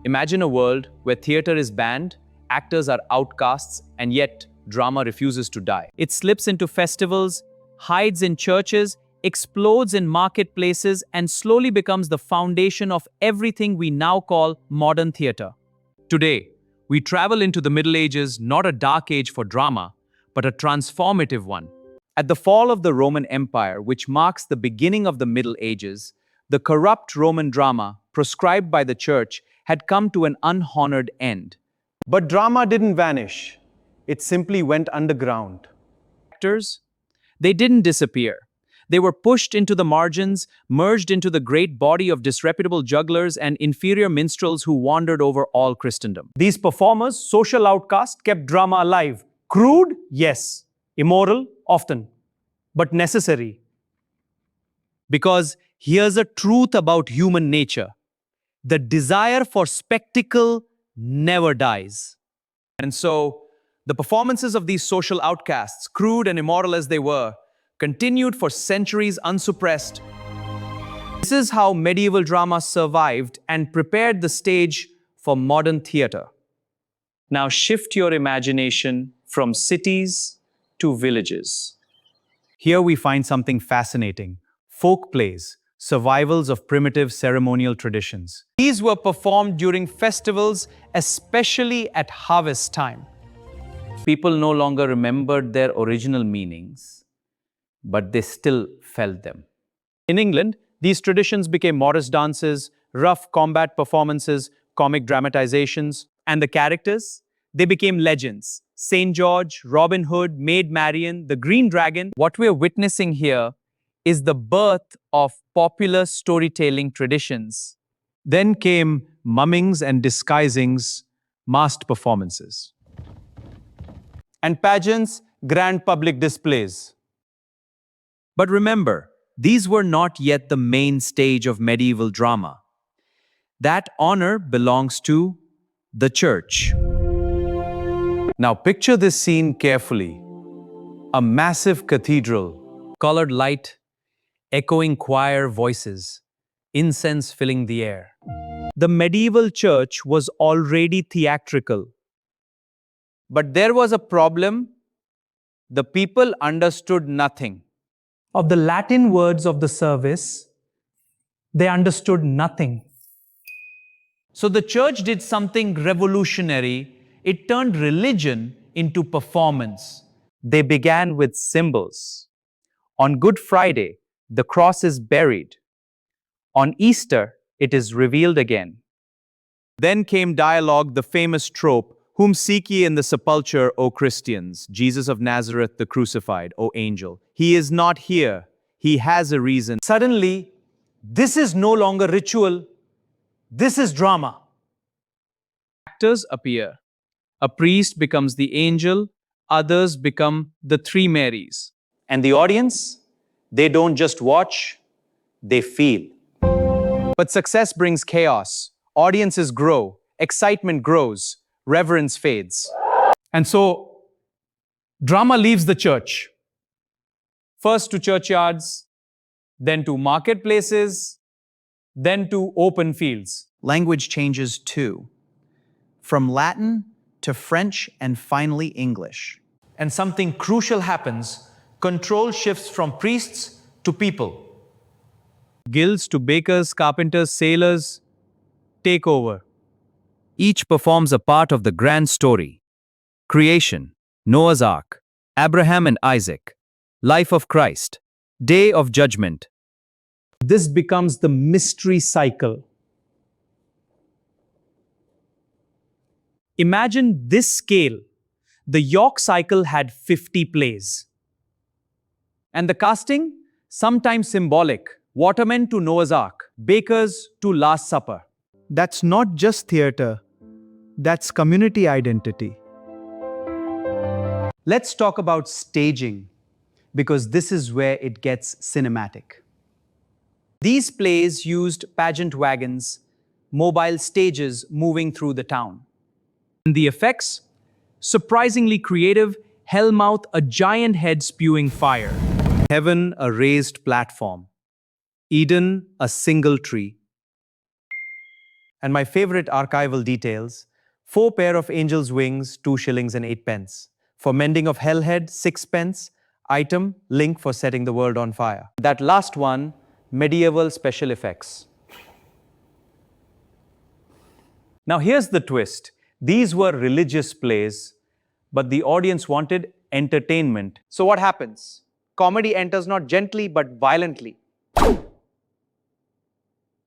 Imagine a world where theater is banned, actors are outcasts, and yet drama refuses to die. It slips into festivals, hides in churches, explodes in marketplaces, and slowly becomes the foundation of everything we now call modern theater. Today, we travel into the Middle Ages, not a dark age for drama, but a transformative one. At the fall of the Roman Empire, which marks the beginning of the Middle Ages, the corrupt Roman drama, proscribed by the church, had come to an unhonored end. But drama didn't vanish. It simply went underground. Actors, they didn't disappear. They were pushed into the margins, merged into the great body of disreputable jugglers and inferior minstrels who wandered over all Christendom. These performers, social outcasts, kept drama alive. Crude? Yes. Immoral? Often. But necessary. Because here's a truth about human nature: the desire for spectacle never dies. And so, the performances of these social outcasts, crude and immoral as they were, continued for centuries unsuppressed. This is how medieval drama survived and prepared the stage for modern theater. Now shift your imagination from cities to villages. Here we find something fascinating: folk plays, survivals of primitive ceremonial traditions. These were performed during festivals, especially at harvest time. People no longer remembered their original meanings, but they still felt them. In England, these traditions became Morris dances, rough combat performances, comic dramatizations, and the characters, they became legends. St. George, Robin Hood, Maid Marian, the Green Dragon. What we're witnessing here is the birth of popular storytelling traditions. Then came mummings and disguisings, masked performances. And pageants, grand public displays. But remember, these were not yet the main stage of medieval drama. That honor belongs to the church. Now picture this scene carefully. A massive cathedral, Colored light, echoing choir voices, incense filling the air. The medieval church was already theatrical. but there was a problem. The people understood nothing. Of the Latin words of the service, they understood nothing. So the church did something revolutionary. It turned religion into performance. They began with symbols. On Good Friday, the cross is buried. On Easter, it is revealed again. Then came dialogue, the famous trope, "Whom seek ye in the sepulchre, O Christians? Jesus of Nazareth, the crucified, O angel. He is not here. He has a reason." Suddenly, this is no longer ritual. This is drama. Actors appear. A priest becomes the angel, others become the three Marys. And the audience, they don't just watch, they feel. But success brings chaos. Audiences grow, excitement grows, reverence fades. And so, drama leaves the church. First to churchyards, then to marketplaces, then to open fields. Language changes too, from Latin to French and finally English. And something crucial happens. Control shifts from priests to people. Guilds to bakers, carpenters, sailors take over. Each performs a part of the grand story. Creation, Noah's Ark, Abraham and Isaac, life of Christ, day of judgment. This becomes the mystery cycle. Imagine this scale. The York cycle had 50 plays. And the casting? Sometimes symbolic. Watermen to Noah's Ark, bakers to Last Supper. That's not just theater, that's community identity. Let's talk about staging, because this is where it gets cinematic. These plays used pageant wagons, mobile stages moving through the town. And the effects? Surprisingly creative: Hellmouth, a giant head spewing fire. Heaven, a raised platform. Eden, a single tree. And my favorite archival details: 4 pair of angels' wings, 2 shillings and 8 pence. For mending of hell head, 6 pence. Item, link for setting the world on fire. That last one, medieval special effects. Now here's the twist. These were religious plays, but the audience wanted entertainment. So what happens? Comedy enters not gently but violently.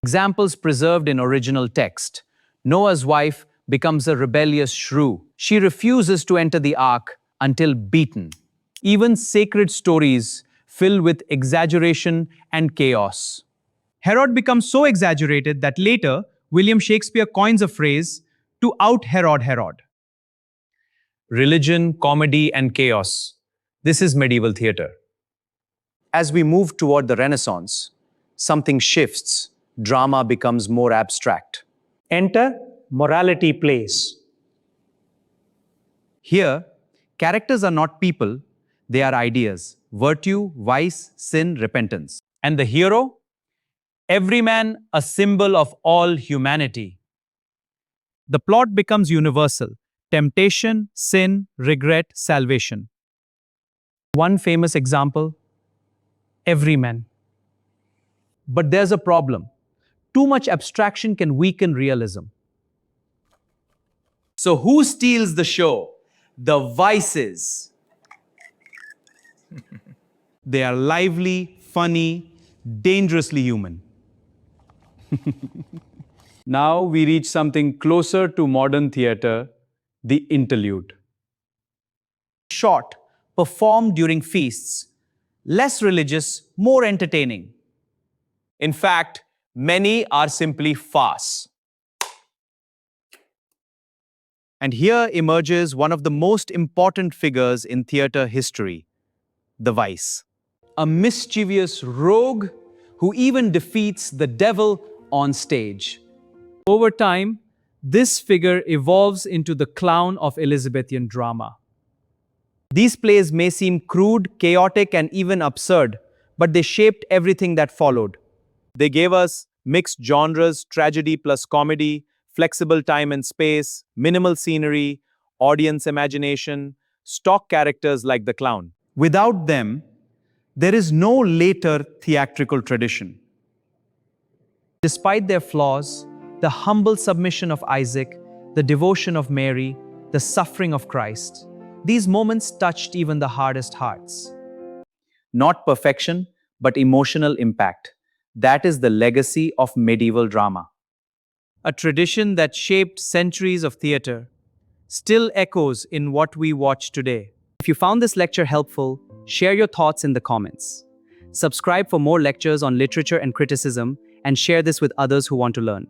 Examples preserved in original text. Noah's wife becomes a rebellious shrew. She refuses to enter the ark until beaten. Even sacred stories fill with exaggeration and chaos. Herod becomes so exaggerated that later William Shakespeare coins a phrase to out Herod Herod. Religion, comedy, and chaos. This is medieval theater. As we move toward the Renaissance, something shifts. Drama becomes more abstract. Enter morality plays. Here, characters are not people, they are ideas: virtue, vice, sin, repentance. And the hero? Every man a symbol of all humanity. The plot becomes universal: temptation, sin, regret, salvation. One famous example: Everyman. But there's a problem. Too much abstraction can weaken realism. So who steals the show? The vices. They are lively, funny, dangerously human. Now we reach something closer to modern theater, the interlude. Short, performed during feasts, less religious, more entertaining. In fact, many are simply farce. And here emerges one of the most important figures in theater history, the vice. A mischievous rogue who even defeats the devil on stage. Over time, this figure evolves into the clown of Elizabethan drama. These plays may seem crude, chaotic, and even absurd, but they shaped everything that followed. They gave us mixed genres, tragedy plus comedy, flexible time and space, minimal scenery, audience imagination, stock characters like the clown. Without them, there is no later theatrical tradition. Despite their flaws, the humble submission of Isaac, the devotion of Mary, the suffering of Christ, these moments touched even the hardest hearts. Not perfection, but emotional impact. That is the legacy of medieval drama. A tradition that shaped centuries of theater still echoes in what we watch today. If you found this lecture helpful, share your thoughts in the comments. Subscribe for more lectures on literature and criticism, and share this with others who want to learn.